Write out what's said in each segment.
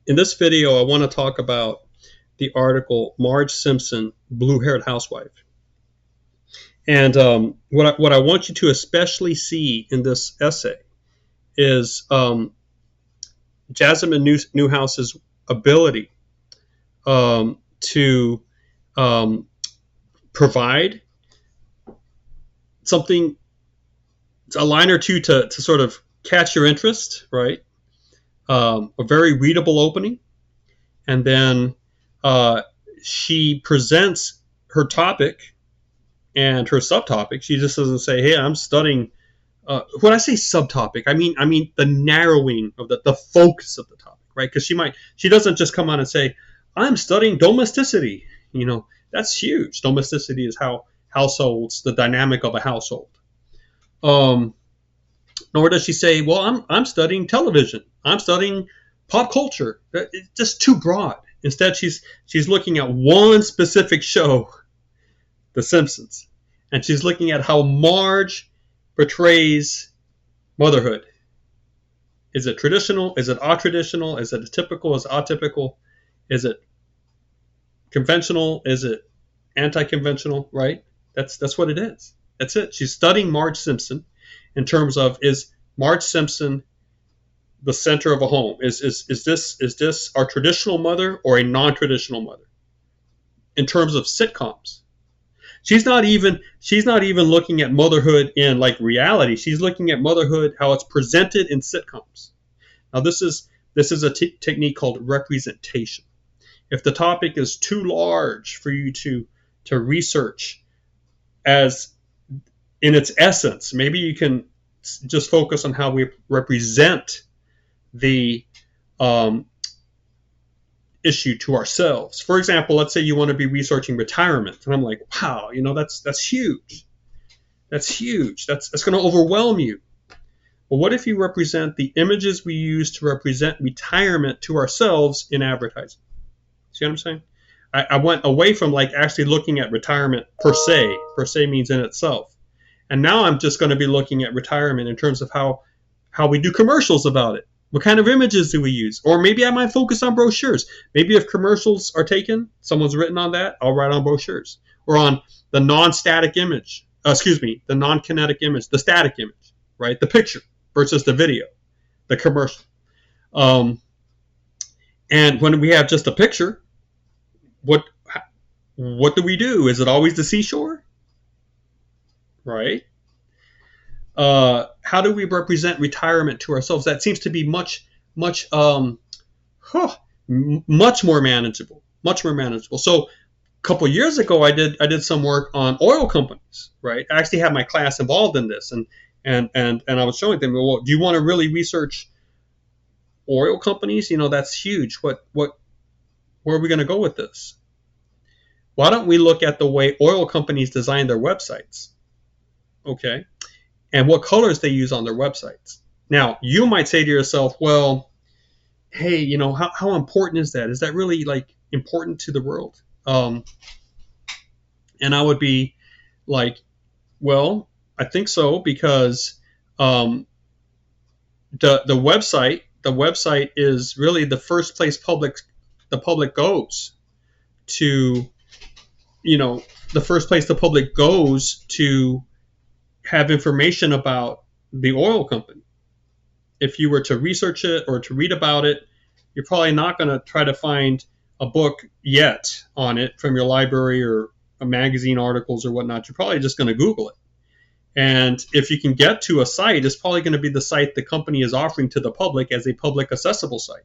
In this video, I want to talk about the article Marge Simpson, Blue-Haired Housewife. And what I want you to especially see in this essay is Jasmine Newhouse's ability to provide something, a line or two to sort of catch your interest, right? A very readable opening. And then she presents her topic and her subtopic. She just doesn't say, "Hey, I'm studying." When I say subtopic, I mean the narrowing of the focus of the topic, right? Because she doesn't just come on and say, "I'm studying domesticity." That's huge. Domesticity is how households, the dynamic of a household. Nor does she say, "Well, I'm studying television. I'm studying pop culture." It's just too broad. Instead, she's looking at one specific show, The Simpsons, and she's looking at how Marge portrays motherhood. Is it traditional? Is it atraditional? Is it typical? Is it atypical? Is it conventional? Is it anti-conventional? Right? That's what it is. That's it. She's studying Marge Simpson in terms of, is Marge Simpson the center of a home? Is this our traditional mother or a non-traditional mother? In terms of sitcoms, she's not even looking at motherhood in like reality. She's looking at motherhood how it's presented in sitcoms. Now this is a technique called representation. If the topic is too large for you to research as in its essence, maybe you can just focus on how we represent the issue to ourselves. For example, let's say you want to be researching retirement, and I'm like, wow, that's huge. That's huge. That's going to overwhelm you. Well, what if you represent the images we use to represent retirement to ourselves in advertising? See what I'm saying? I went away from like actually looking at retirement per se. Per se means in itself. And now I'm just going to be looking at retirement in terms of how we do commercials about it. What kind of images do we use? Or maybe I might focus on brochures. Maybe if commercials are taken, someone's written on that, I'll write on brochures. Or on the non-static image, the non-kinetic image, the static image, right? The picture versus the video, the commercial. And when we have just a picture, what do we do? Is it always the seashore? Right? How do we represent retirement to ourselves? That seems to be much more manageable. Much more manageable. So a couple of years ago, I did some work on oil companies. Right? I actually had my class involved in this, and I was showing them, well, do you want to really research oil companies? That's huge. Where are we going to go with this? Why don't we look at the way oil companies design their websites? Okay. And what colors they use on their websites. Now, you might say to yourself, well, hey, how important is that? Is that really like important to the world? And I would be like, well, I think so, because the website is really the first place the public goes to, the first place the public goes to have information about the oil company. If you were to research it or to read about it, you're probably not going to try to find a book yet on it from your library or a magazine articles or whatnot. You're probably just going to Google it. And if you can get to a site, it's probably going to be the site the company is offering to the public as a public accessible site.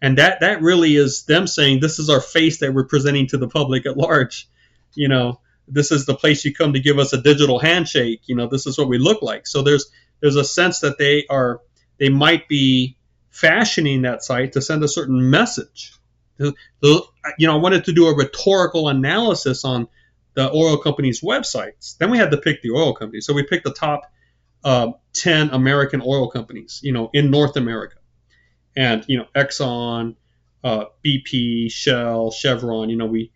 And that really is them saying, this is our face that we're presenting to the public at large. This is the place you come to give us a digital handshake. This is what we look like. So there's a sense that they might be fashioning that site to send a certain message. I wanted to do a rhetorical analysis on the oil companies' websites. Then we had to pick the oil companies. So we picked the top 10 American oil companies, in North America. And, Exxon, BP, Shell, Chevron, we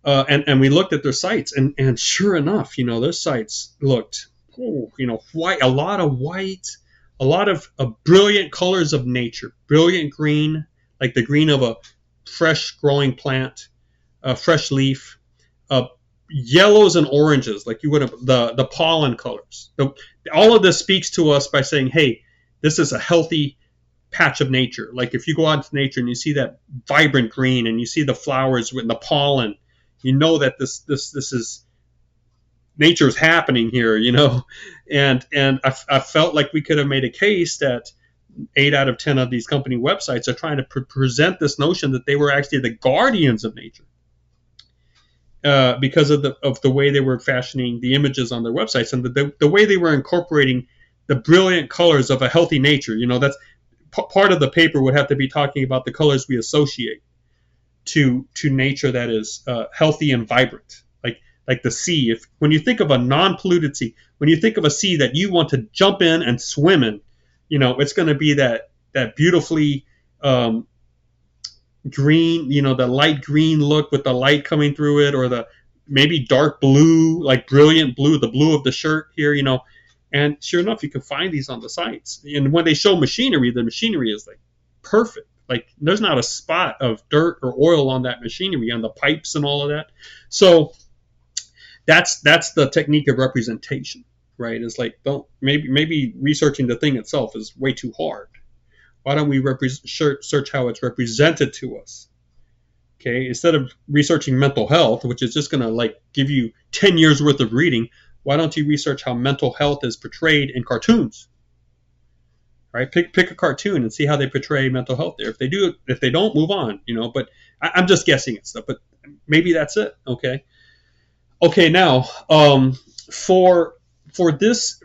and we looked at their sites, and sure enough, their sites looked, white, a lot of white, a lot of brilliant colors of nature, brilliant green, like the green of a fresh growing plant, a fresh leaf, yellows and oranges, like you would have the pollen colors. All of this speaks to us by saying, hey, this is a healthy patch of nature. Like if you go out into nature and you see that vibrant green and you see the flowers with the pollen, you know that this is nature's happening here, and I felt like we could have made a case that 8 out of 10 of these company websites are trying to present this notion that they were actually the guardians of nature, because of the way they were fashioning the images on their websites and the way they were incorporating the brilliant colors of a healthy nature. That's part of the paper would have to be talking about the colors we associate to nature that is healthy and vibrant, like the sea. When you think of a non-polluted sea, when you think of a sea that you want to jump in and swim in, it's going to be that beautifully green, the light green look with the light coming through it, or the maybe dark blue, like brilliant blue, the blue of the shirt here, And sure enough, you can find these on the sites. And when they show machinery, the machinery is like perfect. Like there's not a spot of dirt or oil on that machinery, on the pipes and all of that. So that's the technique of representation, right? It's like, maybe researching the thing itself is way too hard. Why don't we search how it's represented to us? Okay, instead of researching mental health, which is just going to like give you 10 years worth of reading, why don't you research how mental health is portrayed in cartoons? Right? Pick a cartoon and see how they portray mental health there. If they do, if they don't, move on. But I'm just guessing at stuff. But maybe that's it. Okay. Now, for this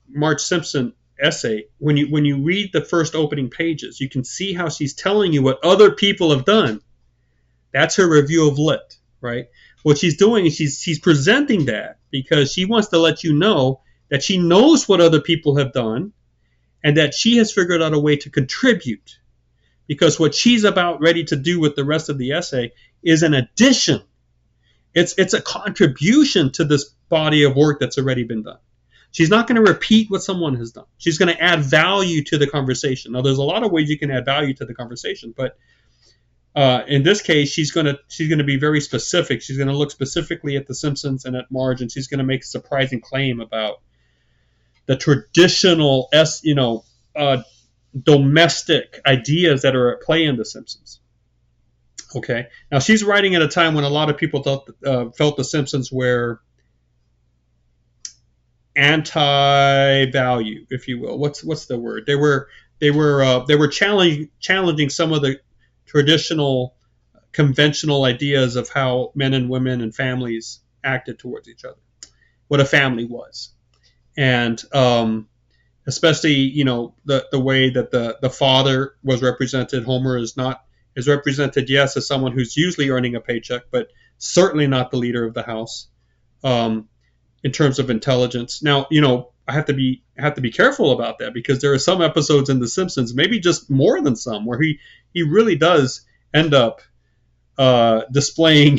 Marge Simpson essay, when you read the first opening pages, you can see how she's telling you what other people have done. That's her review of lit, right? What she's doing is she's presenting that because she wants to let you know that she knows what other people have done and that she has figured out a way to contribute. Because what she's about ready to do with the rest of the essay is an addition. It's a contribution to this body of work that's already been done. She's not going to repeat what someone has done. She's going to add value to the conversation. Now, there's a lot of ways you can add value to the conversation, but in this case, she's going to be very specific. She's going to look specifically at the Simpsons and at Marge, and she's going to make a surprising claim about the traditional domestic ideas that are at play in the Simpsons. Okay. Now she's writing at a time when a lot of people felt the Simpsons were anti-value, if you will. What's the word? They were challenging some of the traditional, conventional ideas of how men and women and families acted towards each other, what a family was, and especially the way that the father was represented. Homer is represented, yes, as someone who's usually earning a paycheck, but certainly not the leader of the house in terms of intelligence. Now, I have to be careful about that because there are some episodes in The Simpsons, maybe just more than some, where he really does end up displaying,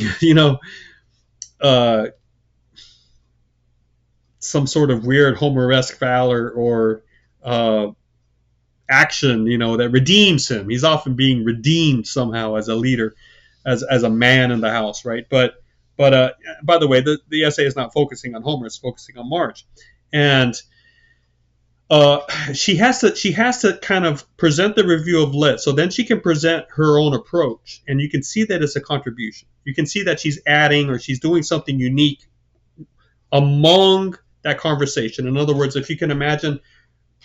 some sort of weird Homer-esque valor or action, that redeems him. He's often being redeemed somehow as a leader, as a man in the house, right? But by the way, the essay is not focusing on Homer; it's focusing on Marge, and she has to kind of present the review of lit, so then she can present her own approach, and you can see that it's a contribution. You can see that she's adding or she's doing something unique among that conversation. In other words, if you can imagine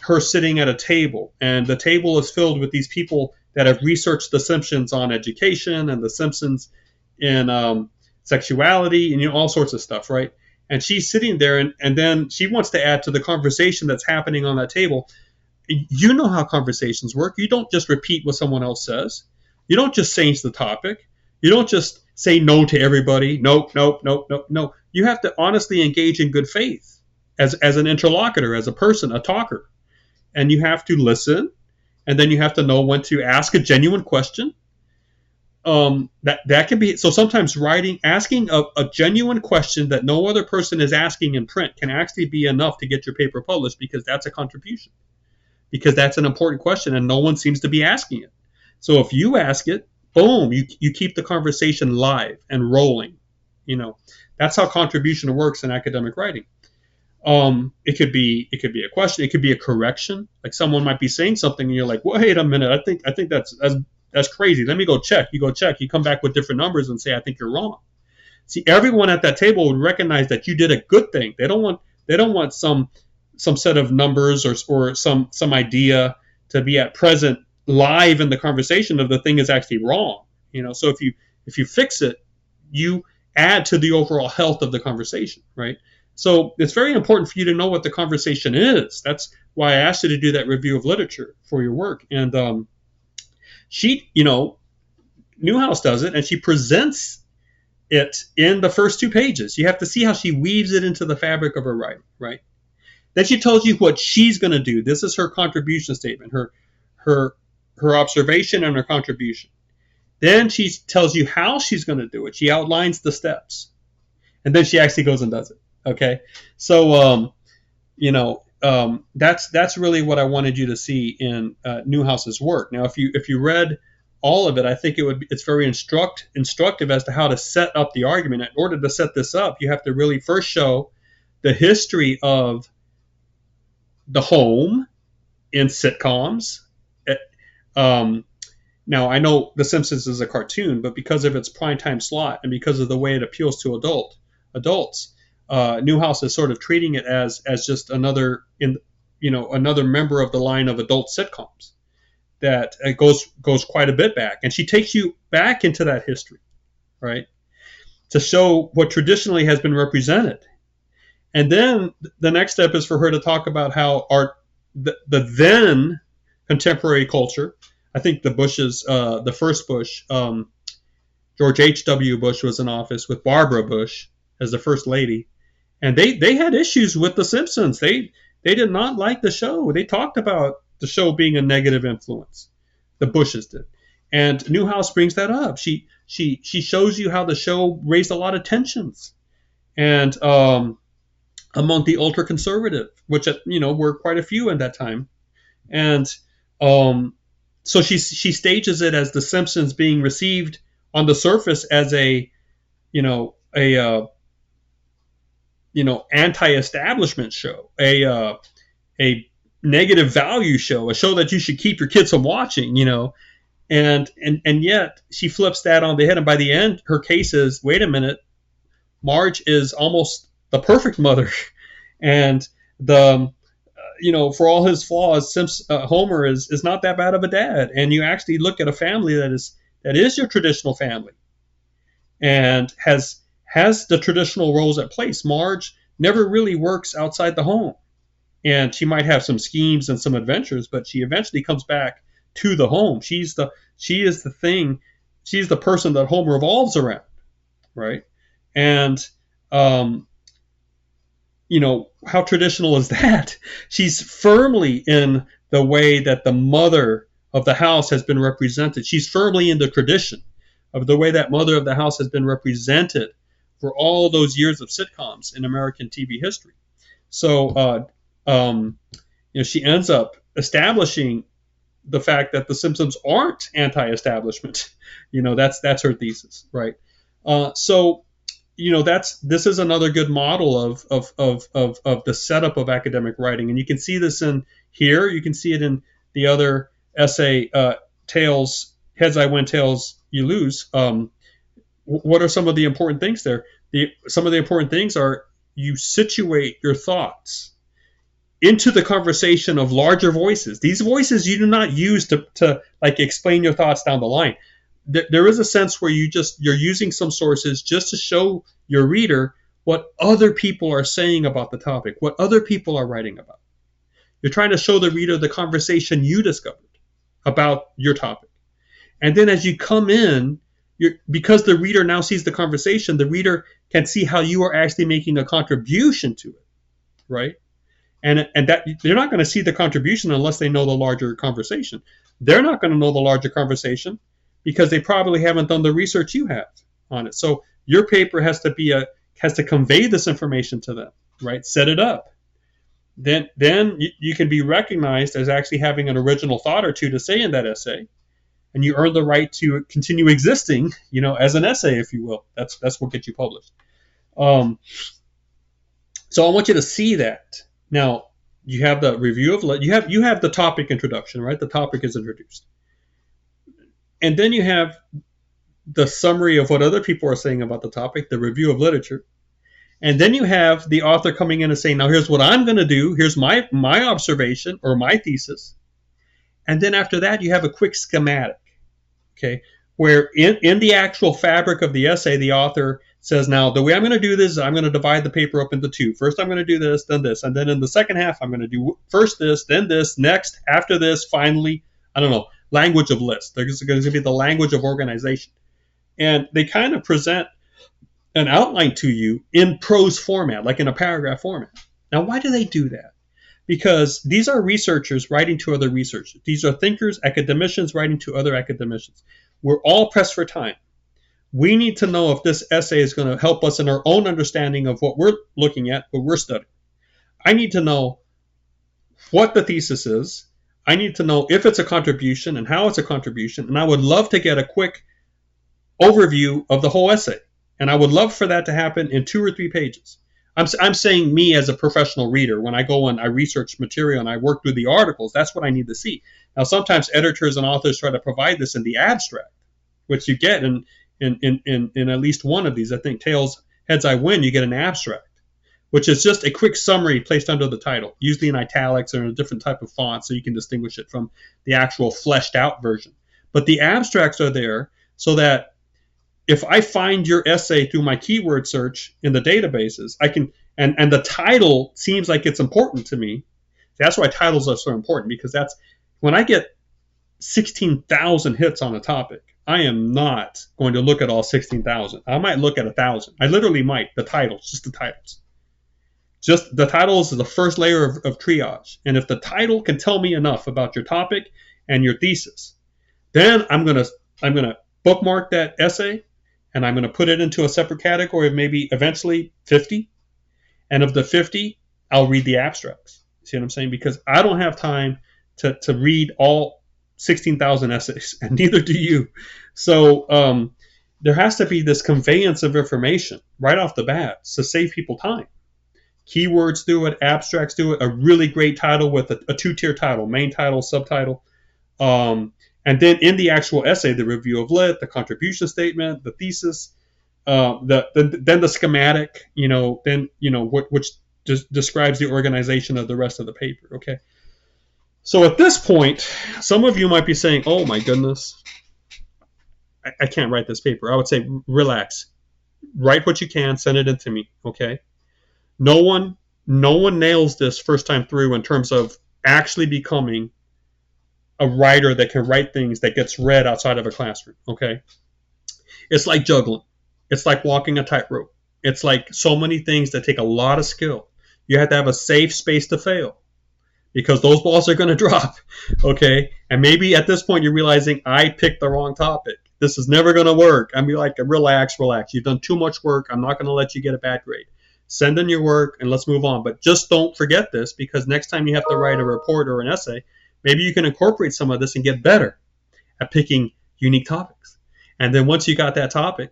her sitting at a table, and the table is filled with these people that have researched the Simpsons on education and the Simpsons in sexuality and all sorts of stuff, right? And she's sitting there, and then she wants to add to the conversation that's happening on that table. You know how conversations work. You don't just repeat what someone else says. You don't just change the topic. You don't just say no to everybody. Nope. You have to honestly engage in good faith as an interlocutor, as a person, a talker. And you have to listen, and then you have to know when to ask a genuine question. That can be, so sometimes asking a genuine question that no other person is asking in print can actually be enough to get your paper published, because that's a contribution. because that's an important question and no one seems to be asking it. So if you ask it, boom, you keep the conversation live and rolling. That's how contribution works in academic writing. It could be a question, it could be a correction. Like someone might be saying something and you're like, wait a minute, I think that's crazy. Let me go check. You go check. You come back with different numbers and say, I think you're wrong. See, everyone at that table would recognize that you did a good thing. They don't want some set of numbers or some idea to be at present live in the conversation of the thing is actually wrong. So if you fix it, you add to the overall health of the conversation, right? So it's very important for you to know what the conversation is. That's why I asked you to do that review of literature for your work. And she, Newhouse does it, and she presents it in the first 2 pages. You have to see how she weaves it into the fabric of her writing, right? Then she tells you what she's going to do. This is her contribution statement, her observation and her contribution. Then she tells you how she's going to do it. She outlines the steps, and then she actually goes and does it. Okay, so that's really what I wanted you to see in Newhouse's work. Now, if you read all of it, I think it's very instructive as to how to set up the argument. In order to set this up, you have to really first show the history of the home in sitcoms. Now, I know The Simpsons is a cartoon, but because of its primetime slot and because of the way it appeals to adults, Newhouse is sort of treating it as just another member of the line of adult sitcoms that goes quite a bit back, and she takes you back into that history, right, to show what traditionally has been represented. And then the next step is for her to talk about how the then contemporary culture. I think the Bushes, the first Bush, George H.W. Bush was in office with Barbara Bush as the first lady. And they had issues with The Simpsons. They did not like the show. They talked about the show being a negative influence. The Bushes did. And Newhouse brings that up. She shows you how the show raised a lot of tensions. And among the ultra-conservative, which, were quite a few in that time. And so she stages it as The Simpsons being received on the surface as a anti-establishment show, a negative value show, a show that you should keep your kids from watching, and yet she flips that on the head. And by the end, her case is, wait a minute, Marge is almost the perfect mother, and for all his flaws, Homer is not that bad of a dad. And you actually look at a family that is your traditional family, and has the traditional roles at place. Marge never really works outside the home, and she might have some schemes and some adventures, but she eventually comes back to the home. She is the person that home revolves around, right? And how traditional is that? She's firmly in the way that the mother of the house has been represented. She's firmly in the tradition of the way that mother of the house has been represented for all those years of sitcoms in American TV history. So, she ends up establishing the fact that the Simpsons aren't anti-establishment. That's her thesis, right? This is another good model of the setup of academic writing, and you can see this in here. You can see it in the other essay, Tails, Heads I Win, Tails You Lose. What are some of the important things there? Some of the important things are you situate your thoughts into the conversation of larger voices. These voices you do not use to like explain your thoughts down the line. There is a sense where you're using some sources just to show your reader what other people are saying about the topic, what other people are writing about. You're trying to show the reader the conversation you discovered about your topic. And then as you come in, because the reader now sees the conversation, the reader can see how you are actually making a contribution to it, right? And that they're not going to see the contribution unless they know the larger conversation. They're not going to know the larger conversation because they probably haven't done the research you have on it. So your paper has to convey this information to them, right? Set it up. then you can be recognized as actually having an original thought or two to say in that essay, and you earn the right to continue existing, as an essay, if you will. That's what gets you published. So I want you to see that. Now, you have the review of you have the topic introduction, right? The topic is introduced, and then you have the summary of what other people are saying about the topic, the review of literature. And then you have the author coming in and saying, now here's what I'm going to do. Here's my observation or my thesis. And then after that, you have a quick schematic, okay, where in the actual fabric of the essay, the author says, now the way I'm going to do this is I'm going to divide the paper up into two. First, I'm going to do this, then this. And then in the second half, I'm going to do first this, then this, next, after this, finally, I don't know, language of lists. There's going to be the language of organization. And they kind of present an outline to you in prose format, like in a paragraph format. Now, why do they do that? Because these are researchers writing to other researchers. These are thinkers, academicians writing to other academicians. We're all pressed for time. We need to know if this essay is going to help us in our own understanding of what we're looking at, what we're studying. I need to know what the thesis is. I need to know if it's a contribution and how it's a contribution. And I would love to get a quick overview of the whole essay. And I would love for that to happen in 2 or 3 pages. I'm saying me as a professional reader. When I go and I research material and I work through the articles, that's what I need to see. Now, sometimes editors and authors try to provide this in the abstract, which you get in at least one of these. I think Tails, Heads, I Win, you get an abstract, which is just a quick summary placed under the title, usually in italics or in a different type of font so you can distinguish it from the actual fleshed out version. But the abstracts are there so that if I find your essay through my keyword search in the databases, I can, and the title seems like it's important to me. That's why titles are so important, because that's when I get 16,000 hits on a topic, I am not going to look at all 16,000. I might look at 1,000. I literally might. The titles, just the titles. Just the titles is the first layer of triage. And if the title can tell me enough about your topic and your thesis, then I'm gonna bookmark that essay, and I'm going to put it into a separate category of maybe eventually 50. And of the 50, I'll read the abstracts. See what I'm saying? Because I don't have time to read all 16,000 essays, and neither do you. So there has to be this conveyance of information right off the bat to save people time. Keywords do it, abstracts do it, a really great title with a 2-tier title, main title, subtitle. And then in the actual essay, the review of lit, the contribution statement, the thesis, then the schematic, which just describes the organization of the rest of the paper. Okay. So at this point, some of you might be saying, "Oh my goodness, I can't write this paper." I would say, relax, write what you can, send it in to me. Okay. No one nails this first time through in terms of actually becoming a writer that can write things that gets read outside of a classroom, okay? It's like juggling. It's like walking a tightrope. It's like so many things that take a lot of skill. You have to have a safe space to fail because those balls are going to drop, okay? And maybe at this point you're realizing I picked the wrong topic. This is never going to work. I'm like, relax. You've done too much work. I'm not going to let you get a bad grade. Send in your work and let's move on. But just don't forget this, because next time you have to write a report or an essay, maybe you can incorporate some of this and get better at picking unique topics. And then once you got that topic,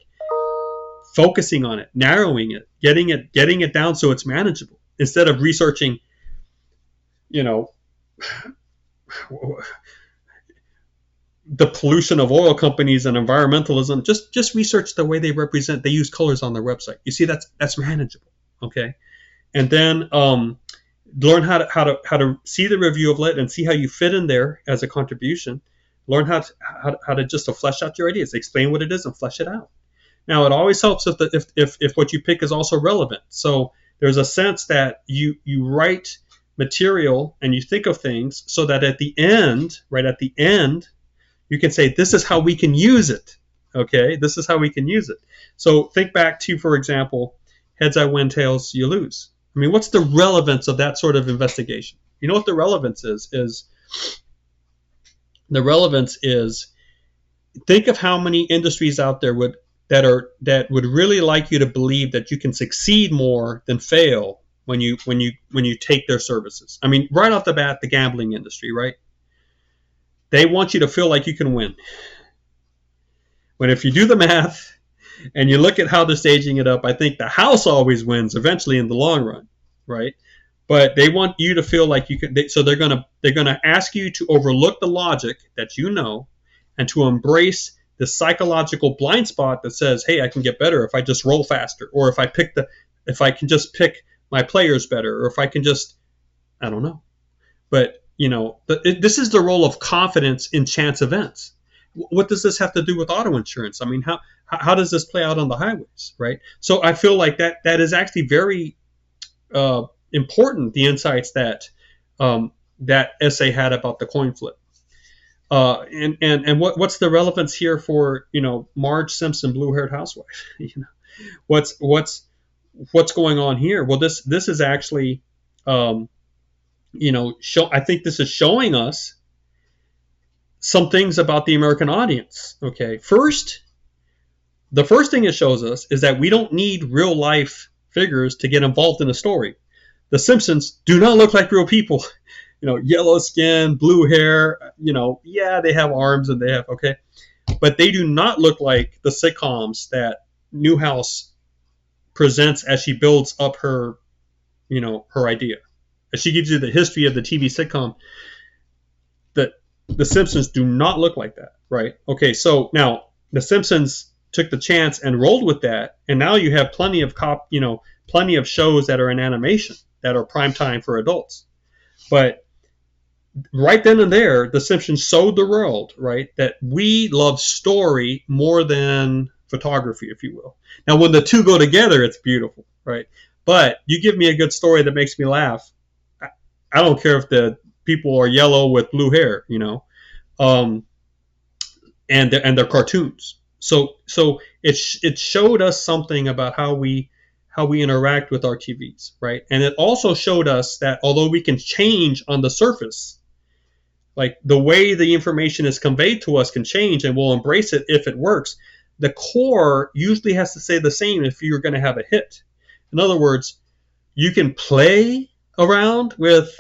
focusing on it, narrowing it, getting it down so it's manageable, instead of researching, the pollution of oil companies and environmentalism. Just research the way they represent. They use colors on their website. You see, that's manageable. Okay, and then learn how to see the review of lit and see how you fit in there as a contribution. Learn how to just to flesh out your ideas, explain what it is, and flesh it out. Now, it always helps if what you pick is also relevant. So there's a sense that you write material and you think of things so that at the end, you can say, this is how we can use it. Okay, this is how we can use it. So think back to, for example, Heads I Win, Tails you lose. I mean, what's the relevance of that sort of investigation? You know what the relevance is? The relevance is, think of how many industries out there that would really like you to believe that you can succeed more than fail when you take their services. I mean, right off the bat, the gambling industry, right? They want you to feel like you can win. When if you do the math and you look at how they're staging it up, I think the house always wins eventually in the long run, right? But they want you to feel like you can. So they're gonna ask you to overlook the logic that you know, and to embrace the psychological blind spot that says, "Hey, I can get better if I just roll faster, or if I can just pick my players better, or if I can just, I don't know." But this is the role of confidence in chance events. What does this have to do with auto insurance? I mean, how does this play out on the highways, right? So I feel like that is actually very important. The insights that that essay had about the coin flip, and what's the relevance here for Marge Simpson, blue-haired housewife? What's going on here? Well, this is actually I think this is showing us some things about the American audience. Okay, the first thing it shows us is that we don't need real life figures to get involved in a story. The Simpsons do not look like real people. Yellow skin, blue hair. Yeah, they have arms and they have but they do not look like the sitcoms that Newhouse presents as she builds up her idea. As she gives you the history of the TV sitcom, that the Simpsons do not look like that, right? Okay, so now the Simpsons took the chance and rolled with that, and now you have plenty of shows that are in animation that are prime time for adults. But right then and there, the Simpsons showed the world, right, that we love story more than photography, if you will. Now, when the two go together, it's beautiful, right? But you give me a good story that makes me laugh, I don't care if the people are yellow with blue hair, and they're cartoons. So it showed us something about how we interact with our TVs, right? And it also showed us that although we can change on the surface, like the way the information is conveyed to us can change, and we'll embrace it if it works. The core usually has to stay the same if you're going to have a hit. In other words, you can play around with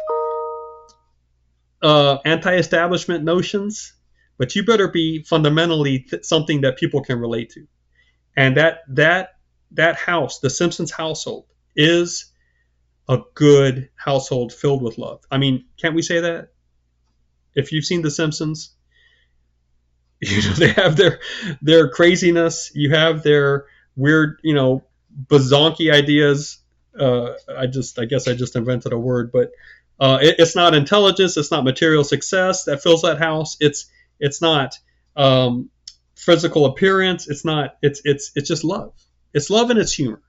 anti-establishment notions, but you better be fundamentally something that people can relate to. And that house, the Simpsons household, is a good household filled with love. I mean, can't we say that? If you've seen The Simpsons, they have their craziness. You have their weird, bazonky ideas. I guess I just invented a word, but it's not intelligence. It's not material success that fills that house. It's not physical appearance. It's not. It's just love. It's love and it's humor.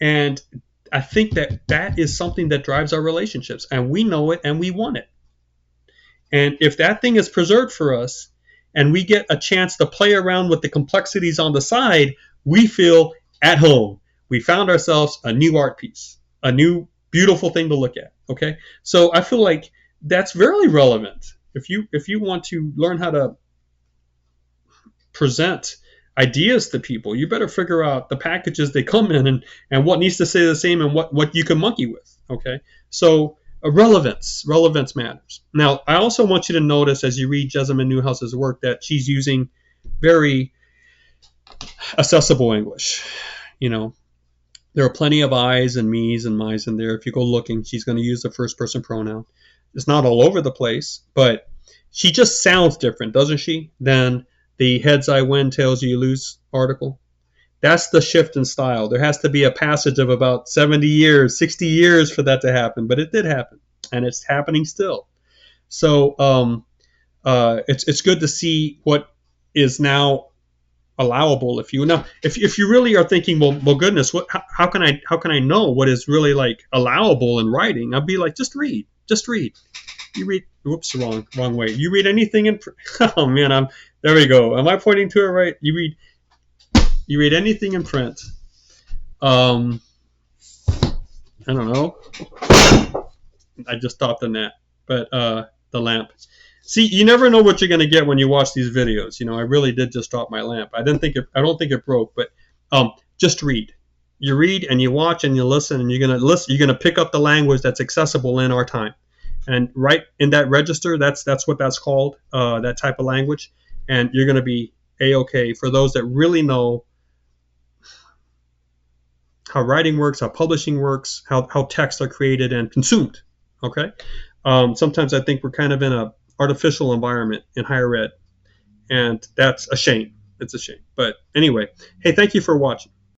And I think that is something that drives our relationships, and we know it and we want it. And if that thing is preserved for us and we get a chance to play around with the complexities on the side, we feel at home. We found ourselves a new art piece, a new beautiful thing to look at. Okay. So I feel like that's very relevant. If you want to learn how to present ideas to people, you better figure out the packages they come in and what needs to stay the same and what you can monkey with. Okay. So relevance matters. Now, I also want you to notice as you read Jessamine Newhouse's work that she's using very accessible English. There are plenty of I's and me's and my's in there. If you go looking, she's going to use the first person pronoun. It's not all over the place, but she just sounds different, doesn't she, than the heads I win, tails you lose article. That's the shift in style. There has to be a passage of about 70 years, 60 years for that to happen, but it did happen, and it's happening still. So it's good to see what is now allowable. If you really are thinking, well goodness, how can I know what is really like allowable in writing? I'd be like, just read. You read. Whoops, wrong way. You read anything in. Oh man, there we go. Am I pointing to it right? You read anything in print. I don't know. I just stopped on that. But the lamp. See, you never know what you're going to get when you watch these videos. I really did just drop my lamp. I don't think it broke, but just read. you read and you watch and you listen, and you're gonna pick up the language that's accessible in our time, and right in that register, that's what that's called, that type of language, and you're gonna be a-okay for those that really know how writing works, how publishing works, how texts are created and consumed. Okay. Sometimes I think we're kind of in a artificial environment in higher ed, and that's a shame. It's a shame. But anyway, hey, thank you for watching.